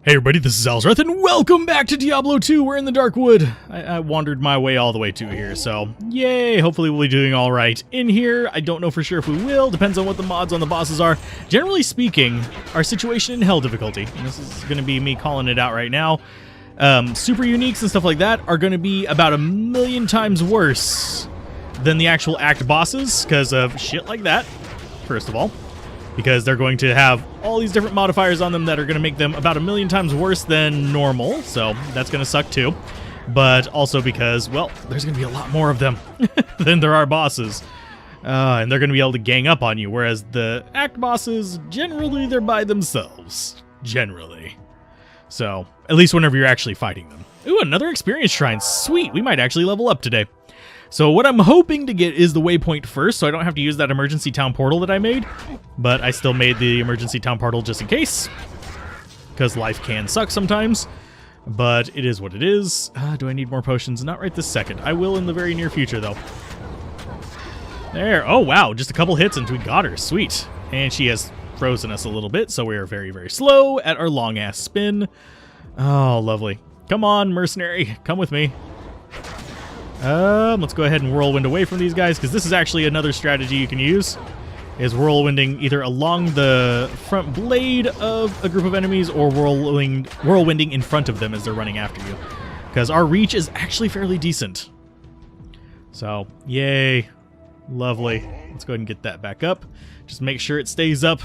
Hey everybody, this is Alzorath, and welcome back to Diablo 2. We're in the Darkwood. I wandered my way all the way to here, so yay, hopefully we'll be doing alright in here. I don't know for sure if we will, depends on what the mods on the bosses are. Generally speaking, our situation in Hell difficulty, and this is going to be me calling it out right now, super uniques and stuff like that are going to be about 1,000,000 times worse than the actual act bosses, because of shit like that, first of all. Because they're going to have all these different modifiers on them that are going to make them about 1,000,000 times worse than normal, so that's going to suck too. But also because, well, there's going to be a lot more of them than there are bosses. And they're going to be able to gang up on you, whereas the act bosses, generally, they're by themselves. Generally. So, at least whenever you're actually fighting them. Ooh, another experience shrine. Sweet, we might actually level up today. So what I'm hoping to get is the waypoint first, so I don't have to use that emergency town portal that I made. But I still made the emergency town portal just in case, because life can suck sometimes. But it is what it is. Do I need more potions? Not right this second. I will in the very near future, though. There. Oh, wow. Just a couple hits and we got her. Sweet. And she has frozen us a little bit, so we are very, very slow at our long-ass spin. Oh, lovely. Come on, mercenary. Come with me. Let's go ahead and whirlwind away from these guys, because this is actually another strategy you can use, is whirlwinding either along the front blade of a group of enemies or whirlwinding in front of them as they're running after you, because our reach is actually fairly decent. So, yay. Lovely. Let's go ahead and get that back up. Just make sure it stays up.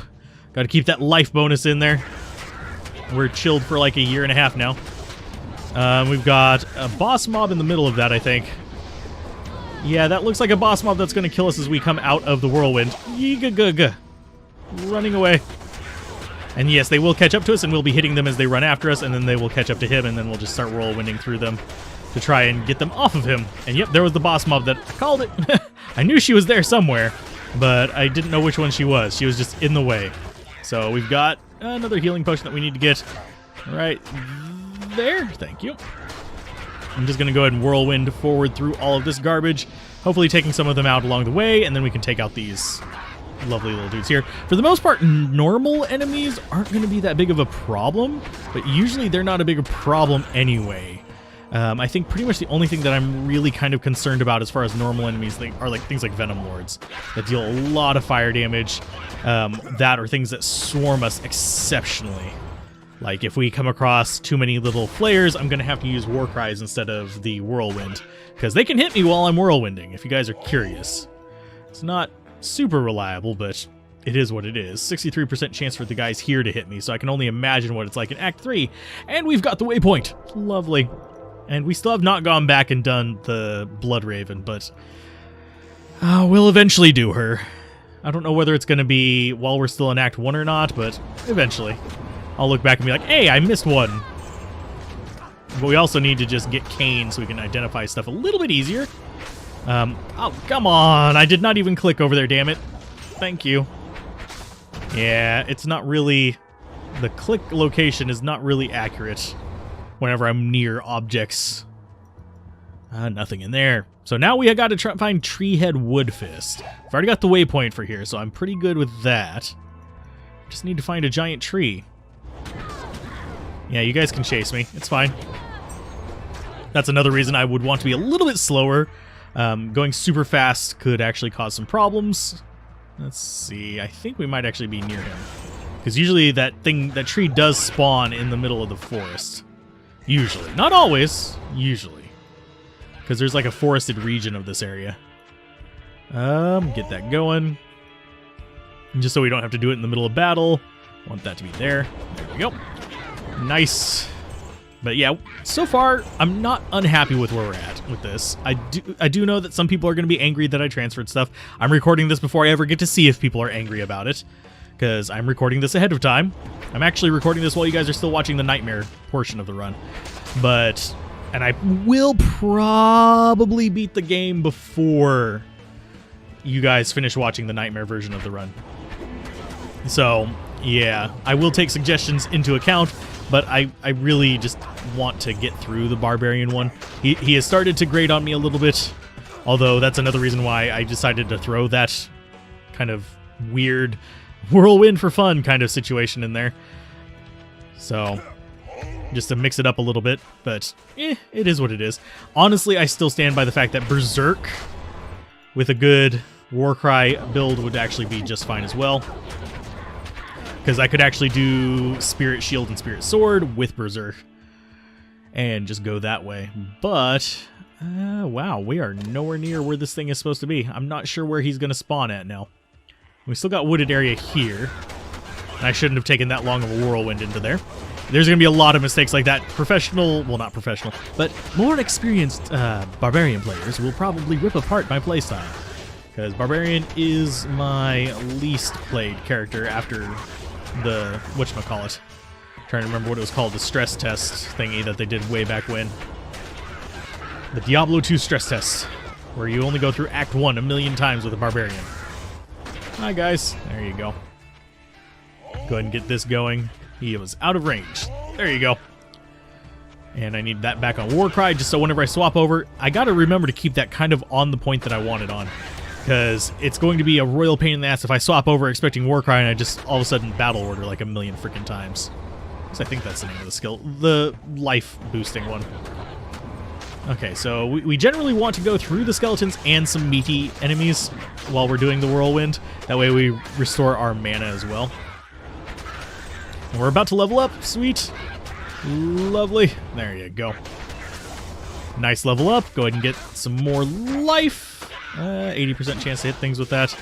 Got to keep that life bonus in there. We're chilled for like 1.5 years now. We've got a boss mob in the middle of that, I think. Yeah, that looks like a boss mob that's going to kill us as we come out of the whirlwind. Yeegagug. Running away. And yes, they will catch up to us, and we'll be hitting them as they run after us, and then they will catch up to him, and then we'll just start whirlwinding through them to try and get them off of him. And yep, there was the boss mob that I called it. I knew she was there somewhere, but I didn't know which one she was. She was just in the way. So we've got another healing potion that we need to get right there. Thank you. I'm just going to go ahead and whirlwind forward through all of this garbage, hopefully taking some of them out along the way, and then we can take out these lovely little dudes here. For the most part, normal enemies aren't going to be that big of a problem, but usually they're not a big problem anyway. I think pretty much the only thing that I'm really kind of concerned about as far as normal enemies are like things like Venom Lords that deal a lot of fire damage, that or things that swarm us exceptionally. Like, if we come across too many little flares, I'm going to have to use war cries instead of the whirlwind, because they can hit me while I'm whirlwinding, if you guys are curious. It's not super reliable, but it is what it is. 63% chance for the guys here to hit me, so I can only imagine what it's like in Act 3. And we've got the waypoint. Lovely. And we still have not gone back and done the Blood Raven, but we'll eventually do her. I don't know whether it's going to be while we're still in Act 1 or not, but eventually. I'll look back and be like, hey, I missed one. But we also need to just get Cain so we can identify stuff a little bit easier. Oh, come on. I did not even click over there, damn it. Thank you. Yeah, it's not really... The click location is not really accurate whenever I'm near objects. Nothing in there. So now we got to try and find Treehead Woodfist. I've already got the waypoint for here, so I'm pretty good with that. Just need to find a giant tree. Yeah, you guys can chase me. It's fine. That's another reason I would want to be a little bit slower. Going super fast could actually cause some problems. Let's see. I think we might actually be near him, because usually that tree does spawn in the middle of the forest. Usually. Not always. Usually. Because there's like a forested region of this area. Get that going. And just so we don't have to do it in the middle of battle. Want that to be there. There we go. Nice. But yeah, so far, I'm not unhappy with where we're at with this. I do know that some people are going to be angry that I transferred stuff. I'm recording this before I ever get to see if people are angry about it, because I'm recording this ahead of time. I'm actually recording this while you guys are still watching the Nightmare portion of the run. And I will probably beat the game before you guys finish watching the Nightmare version of the run. So, yeah, I will take suggestions into account, but I really just want to get through the Barbarian one. He has started to grate on me a little bit, although that's another reason why I decided to throw that kind of weird whirlwind for fun kind of situation in there. So, just to mix it up a little bit, but it is what it is. Honestly, I still stand by the fact that Berserk with a good Warcry build would actually be just fine as well. Because I could actually do Spirit Shield and Spirit Sword with Berserk and just go that way. But, wow, we are nowhere near where this thing is supposed to be. I'm not sure where he's going to spawn at now. We still got wooded area here. And I shouldn't have taken that long of a whirlwind into there. There's going to be a lot of mistakes like that. Professional, well, not professional, but more experienced Barbarian players will probably rip apart my playstyle. Because Barbarian is my least played character after the, whatchamacallit. Trying to remember what it was called, the stress test thingy that they did way back when. The Diablo 2 stress test, where you only go through Act 1 a million times with a Barbarian. Hi guys, there you go. Go ahead and get this going. He was out of range. There you go. And I need that back on Warcry, just so whenever I swap over, I gotta remember to keep that kind of on the point that I want it on. Because it's going to be a royal pain in the ass if I swap over expecting Warcry and I just all of a sudden battle order like a million freaking times. So I think that's the name of the skill. The life boosting one. Okay, so we generally want to go through the skeletons and some meaty enemies while we're doing the whirlwind. That way we restore our mana as well. And we're about to level up. Sweet. Lovely. There you go. Nice level up. Go ahead and get some more life. 80% chance to hit things with that.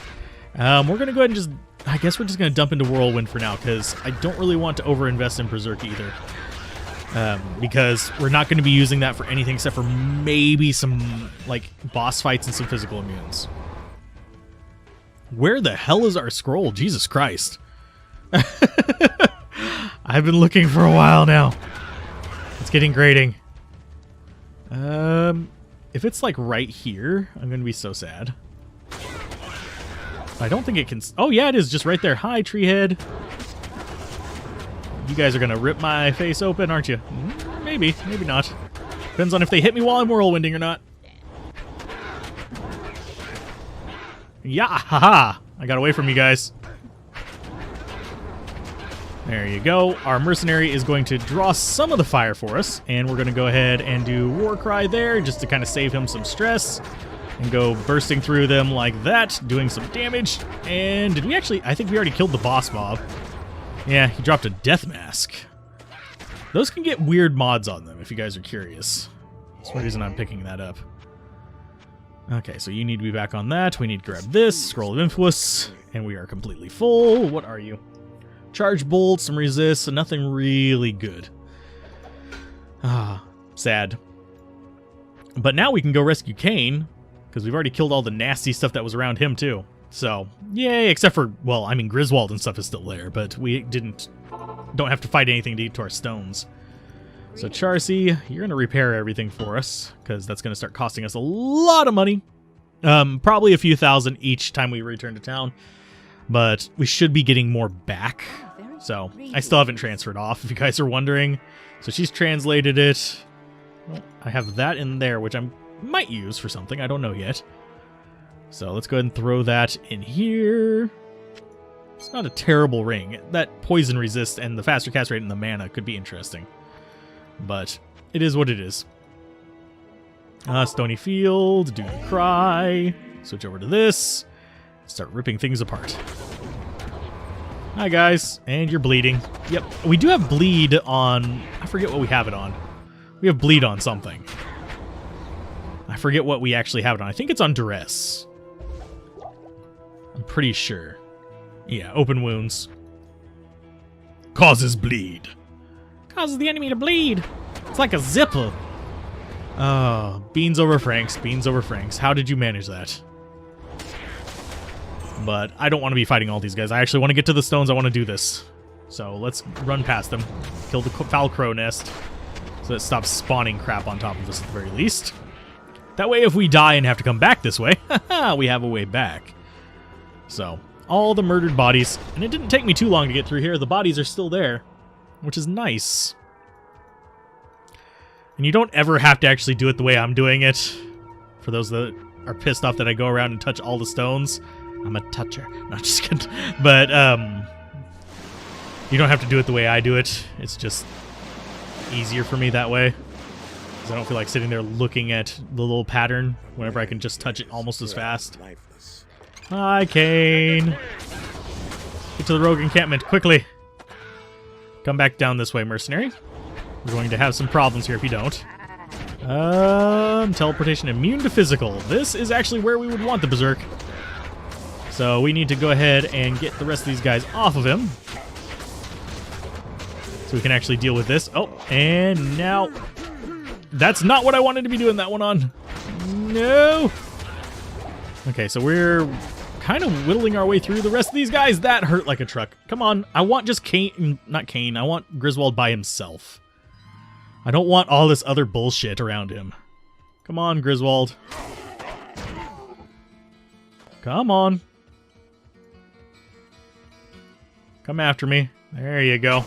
We're going to go ahead and just... I guess we're just going to dump into Whirlwind for now, because I don't really want to overinvest in Berserk either. Because we're not going to be using that for anything except for maybe some, like, boss fights and some physical immunes. Where the hell is our scroll? Jesus Christ. I've been looking for a while now. It's getting grating. If it's like right here, I'm gonna be so sad. I don't think it can... Oh yeah, it is just right there. Hi, Treehead. You guys are gonna rip my face open, aren't you? Maybe, maybe not. Depends on if they hit me while I'm whirlwinding or not. Yeah, haha! I got away from you guys. There you go. Our mercenary is going to draw some of the fire for us, and we're going to go ahead and do Warcry there just to kind of save him some stress and go bursting through them like that, doing some damage. And did we actually... I think we already killed the boss mob. Yeah, he dropped a death mask. Those can get weird mods on them if you guys are curious. That's the reason I'm picking that up. Okay, so you need to be back on that. We need to grab this, Scroll of Influence, and we are completely full. What are you? Charge Bolt, some resist, so nothing really good. Ah, sad. But now we can go rescue Cain, because we've already killed all the nasty stuff that was around him too. So, yay, except for, well, I mean, Griswold and stuff is still there, but we don't have to fight anything to get to our stones. So Charcy, you're going to repair everything for us, because that's going to start costing us a lot of money. Probably a few thousand each time we return to town. But we should be getting more back. So I still haven't transferred off, if you guys are wondering. So she's translated it. Well, I have that in there, which I might use for something. I don't know yet. So let's go ahead and throw that in here. It's not a terrible ring. That poison resist and the faster cast rate and the mana could be interesting. But it is what it is. Stony Field, do the cry. Switch over to this. Start ripping things apart. Hi guys, and you're bleeding. Yep, we do have bleed on... I forget what we have it on. We have bleed on something. I forget what we actually have it on. I think it's on duress. I'm pretty sure. Yeah, open wounds. Causes bleed. Causes the enemy to bleed. It's like a zipper. Oh, beans over Franks, beans over Franks. How did you manage that? But I don't want to be fighting all these guys. I actually want to get to the stones. I want to do this. So let's run past them. Kill the foul crow nest. So it stops spawning crap on top of us at the very least. That way if we die and have to come back this way, we have a way back. So, all the murdered bodies. And it didn't take me too long to get through here. The bodies are still there, which is nice. And you don't ever have to actually do it the way I'm doing it. For those that are pissed off that I go around and touch all the stones. I'm a toucher. Not just kidding. But, you don't have to do it the way I do it. It's just easier for me that way. Because I don't feel like sitting there looking at the little pattern whenever I can just touch it almost as fast. Hi, Kane. Get to the rogue encampment, quickly. Come back down this way, mercenary. We're going to have some problems here if you don't. Teleportation immune to physical. This is actually where we would want the berserk. So we need to go ahead and get the rest of these guys off of him. So we can actually deal with this. Oh, and now... That's not what I wanted to be doing that one on. No! Okay, so we're kind of whittling our way through the rest of these guys. That hurt like a truck. Come on, I want just Kane... Not Kane, I want Griswold by himself. I don't want all this other bullshit around him. Come on, Griswold. Come on. Come after me. There you go.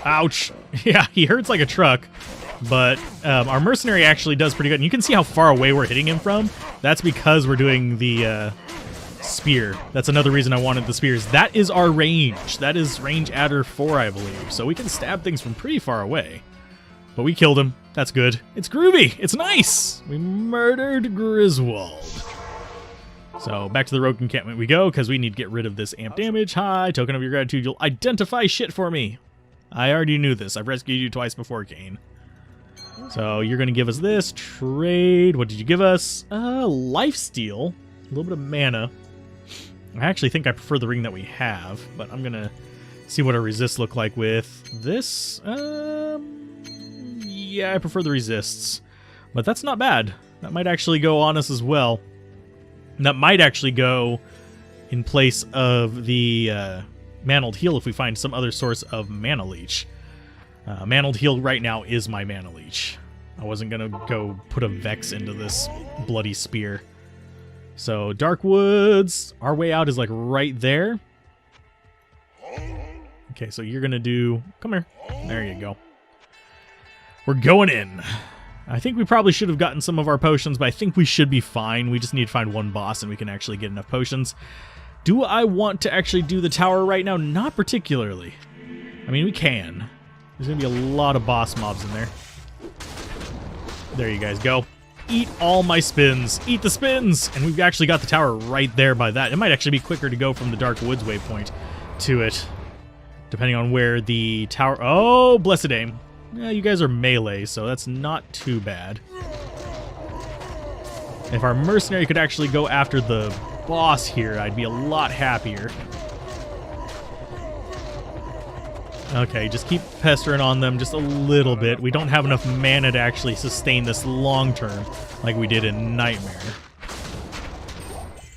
Ouch. Yeah, he hurts like a truck, but our mercenary actually does pretty good. And you can see how far away we're hitting him from. That's because we're doing the spear. That's another reason I wanted the spears. That is our range. That is range adder 4, I believe. So we can stab things from pretty far away. But we killed him. That's good. It's groovy. It's nice. We murdered Griswold. So back to the rogue encampment we go, because we need to get rid of this amp damage. Hi, token of your gratitude. You'll identify shit for me. I already knew this. I've rescued you twice before, Kane. So you're going to give us this. Trade. What did you give us? Lifesteal. A little bit of mana. I actually think I prefer the ring that we have, but I'm going to see what our resists look like with this. Yeah, I prefer the resists. But that's not bad. That might actually go on us as well. And that might actually go in place of the Mantled Heal if we find some other source of Mana Leech. Mantled Heal right now is my Mana Leech. I wasn't going to go put a Vex into this bloody spear. So, Dark Woods, our way out is like right there. Okay, so you're going to do... Come here. There you go. We're going in. I think we probably should have gotten some of our potions, but I think we should be fine. We just need to find one boss and we can actually get enough potions. Do I want to actually do the tower right now? Not particularly. I mean, we can. There's going to be a lot of boss mobs in there. There you guys go. Eat all my spins. Eat the spins! And we've actually got the tower right there by that. It might actually be quicker to go from the Dark Woods waypoint to it, depending on where the tower... Oh, blessed aim. Yeah, you guys are melee, so that's not too bad. If our mercenary could actually go after the boss here, I'd be a lot happier. Okay, just keep pestering on them just a little bit. We don't have enough mana to actually sustain this long term like we did in Nightmare.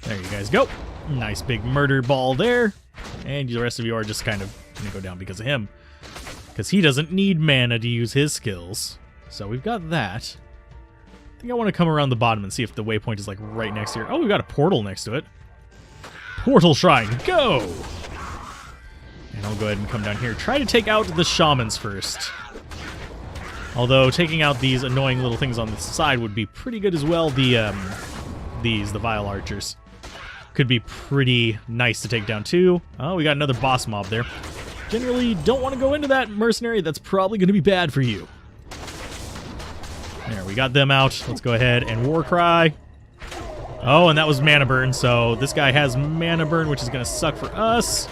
There you guys go. Nice big murder ball there. And the rest of you are just kind of going to go down because of him. Because he doesn't need mana to use his skills. So we've got that. I think I want to come around the bottom and see if the waypoint is like right next here. Oh, we've got a portal next to it. Portal Shrine, go! And I'll go ahead and come down here. Try to take out the shamans first. Although taking out these annoying little things on the side would be pretty good as well. The Vile Archers could be pretty nice to take down too. Oh, we got another boss mob there. Generally, don't want to go into that, mercenary. That's probably going to be bad for you. There, we got them out. Let's go ahead and War Cry. Oh, and that was Mana Burn, so this guy has Mana Burn, which is going to suck for us.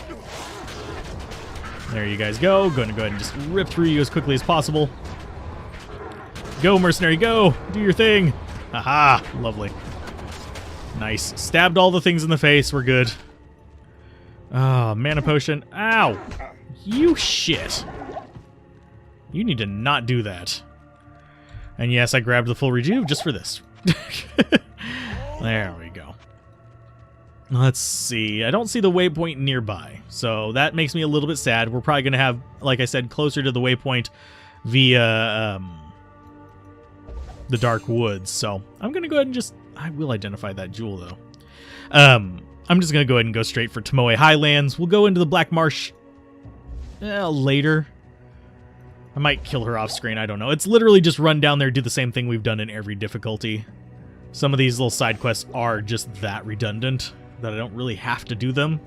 There you guys go. Going to go ahead and just rip through you as quickly as possible. Go, mercenary, go! Do your thing! Aha! Lovely. Nice. Stabbed all the things in the face. We're good. Ah, mana potion. Ow! You shit! You need to not do that. And yes, I grabbed the full rejuve just for this. There we go. Let's see. I don't see the waypoint nearby, so that makes me a little bit sad. We're probably going to have, like I said, closer to the waypoint via the Dark Woods. So I'm going to go ahead and just... I will identify that jewel, though. I'm just going to go ahead and go straight for Tomoe Highlands. We'll go into the Black Marsh later. I might kill her off screen. I don't know. It's literally just run down there, do the same thing we've done in every difficulty. Some of these little side quests are just that redundant that I don't really have to do them.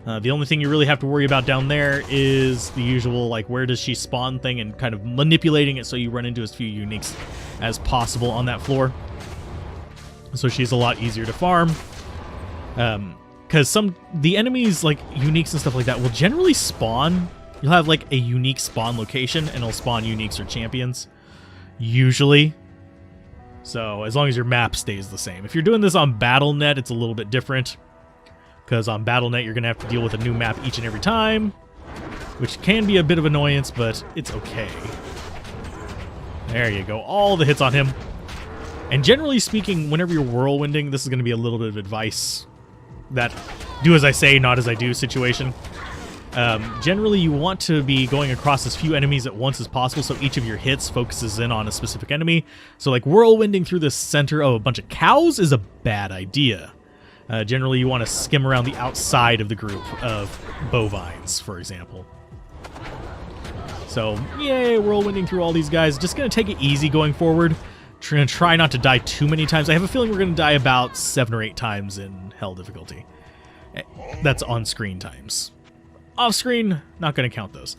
The only thing you really have to worry about down there is the usual, like, where does she spawn thing and kind of manipulating it so you run into as few uniques as possible on that floor. So she's a lot easier to farm. Because the enemies, like, uniques and stuff like that, will generally spawn. You'll have, like, a unique spawn location, and it'll spawn uniques or champions. Usually. So, as long as your map stays the same. If you're doing this on Battlenet, it's a little bit different. Because on Battlenet, you're going to have to deal with a new map each and every time, which can be a bit of annoyance, but it's okay. There you go. All the hits on him. And generally speaking, whenever you're whirlwinding, this is going to be a little bit of advice. That do as I say, not as I do situation. Generally, you want to be going across as few enemies at once as possible, so each of your hits focuses in on a specific enemy. So, like, whirlwinding through the center of a bunch of cows is a bad idea. Generally, you want to skim around the outside of the group of bovines, for example. So, yay, whirlwinding through all these guys. Just going to take it easy going forward. Try not to die too many times. I have a feeling we're going to die about 7 or 8 times in hell difficulty. That's on-screen times. Off-screen, not going to count those.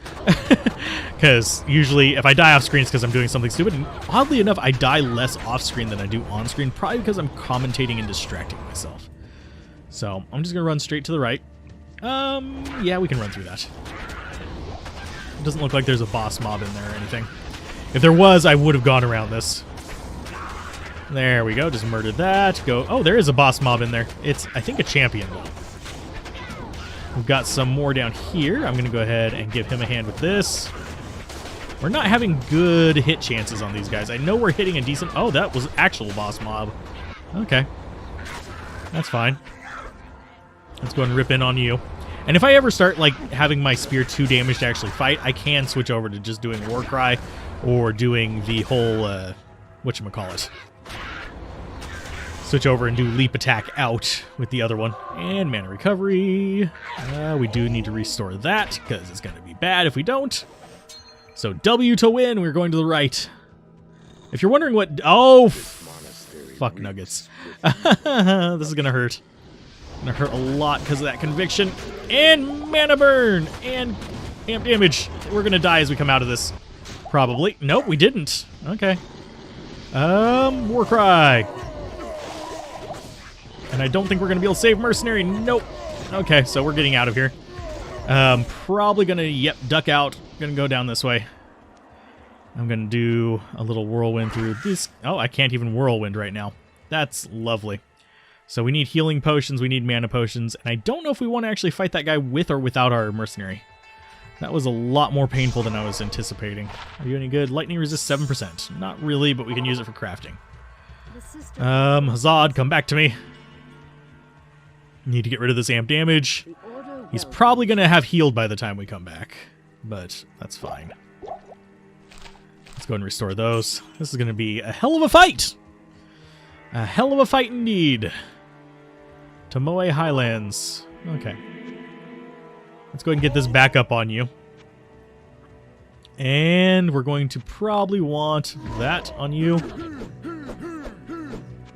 Because usually, if I die off-screen, it's because I'm doing something stupid. And oddly enough, I die less off-screen than I do on-screen, probably because I'm commentating and distracting myself. So, I'm just going to run straight to the right. Yeah, we can run through that. It doesn't look like there's a boss mob in there or anything. If there was, I would have gone around this. There we go, just murdered that. Go. Oh, there is a boss mob in there. It's, I think, a champion, though. We've got some more down here. I'm going to go ahead and give him a hand with this. We're not having good hit chances on these guys. I know we're hitting a decent... Oh, that was actual boss mob. Okay. That's fine. Let's go and rip in on you. And if I ever start, like, having my spear too damaged to actually fight, I can switch over to just doing Warcry or doing the whole, whatchamacallit. Switch over and do leap attack out with the other one. And mana recovery. We do need to restore that, because it's going to be bad if we don't. So W to win. We're going to the right. If you're wondering what... Oh, fuck nuggets. This is going to hurt. Going to hurt a lot because of that conviction. And mana burn. And amp damage. We're going to die as we come out of this. Probably. Nope, we didn't. Okay. Warcry. And I don't think we're going to be able to save Mercenary. Nope. Okay, so we're getting out of here. Probably going to, yep, duck out. Going to go down this way. I'm going to do a little whirlwind through this. Oh, I can't even whirlwind right now. That's lovely. So we need healing potions. We need mana potions. And I don't know if we want to actually fight that guy with or without our Mercenary. That was a lot more painful than I was anticipating. Are you any good? Lightning resist 7%. Not really, but we can use it for crafting. Hazad, come back to me. Need to get rid of this amp damage. He's probably going to have healed by the time we come back, but that's fine. Let's go and restore those. This is going to be a hell of a fight! A hell of a fight indeed. Tomoe Highlands. Okay. Let's go ahead and get this back up on you. And we're going to probably want that on you.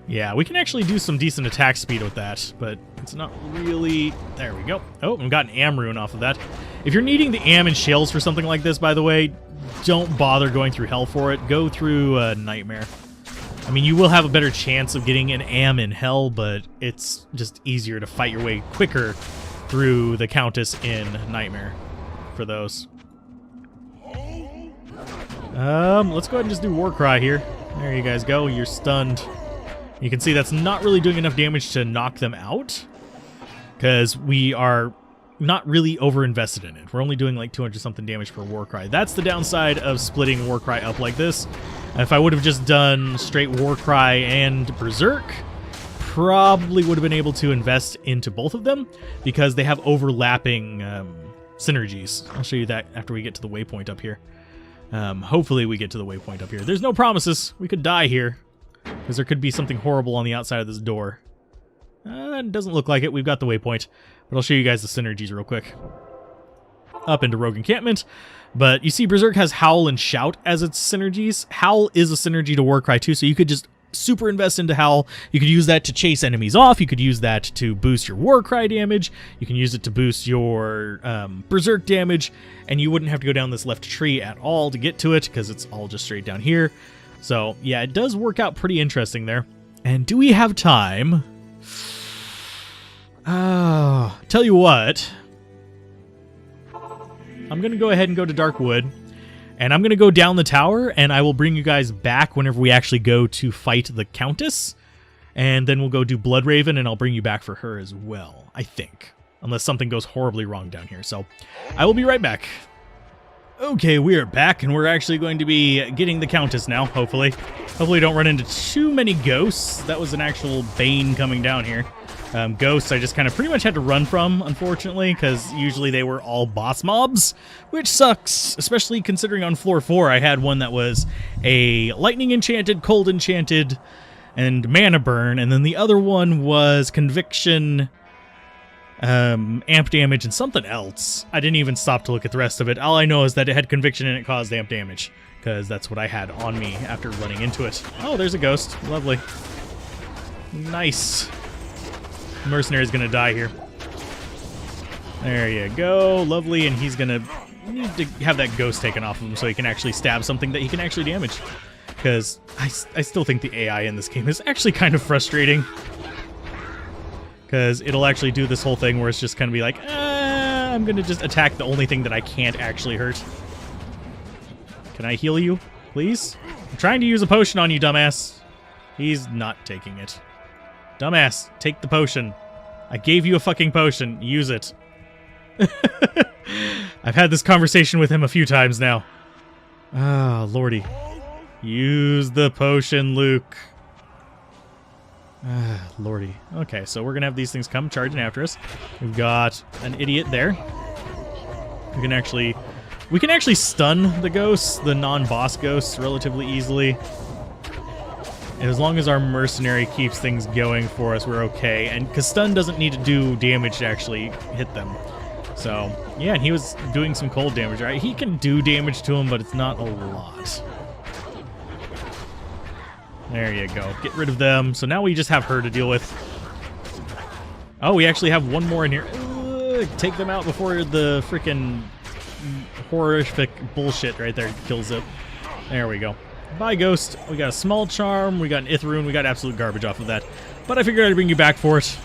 Yeah, we can actually do some decent attack speed with that, but it's not really... There we go. Oh, and got an Am rune off of that. If you're needing the Am and shells for something like this, by the way, don't bother going through Hell for it. Go through Nightmare. I mean, you will have a better chance of getting an Am in Hell, but it's just easier to fight your way quicker through the Countess in Nightmare for those. Let's go ahead and just do Warcry here. There you guys go. You're stunned. You can see that's not really doing enough damage to knock them out, because we are not really over-invested in it. We're only doing like 200-something damage per Warcry. That's the downside of splitting Warcry up like this. If I would have just done straight Warcry and Berserk, probably would have been able to invest into both of them, because they have overlapping synergies. I'll show you that after we get to the waypoint up here. Hopefully we get to the waypoint up here. There's no promises. We could die here, because there could be something horrible on the outside of this door. It doesn't look like it. We've got the waypoint. But I'll show you guys the synergies real quick. Up into Rogue Encampment. But you see Berserk has Howl and Shout as its synergies. Howl is a synergy to Warcry too, so you could just super invest into how you could use that to chase enemies off. You could use that to boost your war cry damage. You can use it to boost your berserk damage, and you wouldn't have to go down this left tree at all to get to it because it's all just straight down here. So yeah, it does work out pretty interesting there. And do we have time? Tell you what, I'm gonna go ahead and go to Darkwood, and I'm gonna go down the tower, and I will bring you guys back whenever we actually go to fight the Countess, and then we'll go do Bloodraven, and I'll bring you back for her as well, I think, unless something goes horribly wrong down here. So I will be right back. Okay, we are back, and we're actually going to be getting the Countess now, hopefully. Hopefully don't run into too many ghosts. That was an actual bane coming down here. Ghosts I just kind of pretty much had to run from, unfortunately, because usually they were all boss mobs, which sucks, especially considering on floor 4 I had one that was a lightning enchanted, cold enchanted, and mana burn, and then the other one was conviction, amp damage, and something else. I didn't even stop to look at the rest of it. All I know is that it had conviction and it caused amp damage, because that's what I had on me after running into it. Oh, there's a ghost. Lovely. Nice. Mercenary's gonna die here. There you go. Lovely, and he's gonna need to have that ghost taken off of him so he can actually stab something that he can actually damage. Because I still think the AI in this game is actually kind of frustrating. Because it'll actually do this whole thing where it's just gonna be like, I'm gonna just attack the only thing that I can't actually hurt. Can I heal you, please? I'm trying to use a potion on you, dumbass. He's not taking it. Dumbass, take the potion. I gave you a fucking potion. Use it. I've had this conversation with him a few times now. Ah, lordy. Use the potion, Luke. Ah, lordy. Okay, so we're gonna have these things come charging after us. We've got an idiot there. We can actually stun the ghosts, the non-boss ghosts, relatively easily. And as long as our mercenary keeps things going for us, we're okay. And because stun doesn't need to do damage to actually hit them. So, yeah, and he was doing some cold damage, right? He can do damage to him, but it's not a lot. There you go. Get rid of them. So now we just have her to deal with. Oh, we actually have one more in here. Ugh, take them out before the freaking horrific bullshit right there kills it. There we go. Bye, Ghost. We got a small charm, we got an Ithroon, we got absolute garbage off of that. But I figured I'd bring you back for it.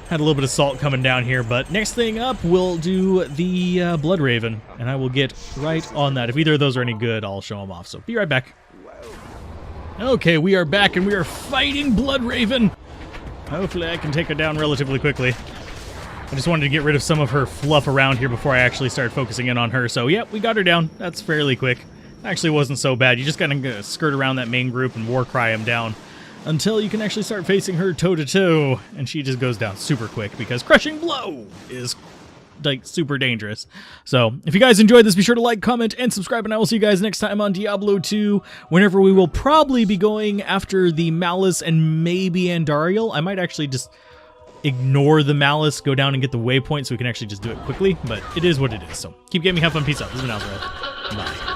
Had a little bit of salt coming down here, but next thing up, we'll do the Bloodraven, and I will get right on that. If either of those are any good, I'll show them off, so be right back. Okay, we are back, and we are fighting Bloodraven. Hopefully I can take her down relatively quickly. I just wanted to get rid of some of her fluff around here before I actually start focusing in on her, so yep, we got her down. That's fairly quick. Actually wasn't so bad. You just gotta skirt around that main group and war cry him down until you can actually start facing her toe-to-toe, and she just goes down super quick because Crushing Blow is like super dangerous. So if you guys enjoyed this, be sure to like, comment, and subscribe, and I will see you guys next time on Diablo 2, whenever we will probably be going after the Malice and maybe Andariel. I might actually just ignore the Malice, go down and get the waypoint so we can actually just do it quickly, but it is what it is. So keep gaming, have fun, peace out. This has been Alzorath. Bye.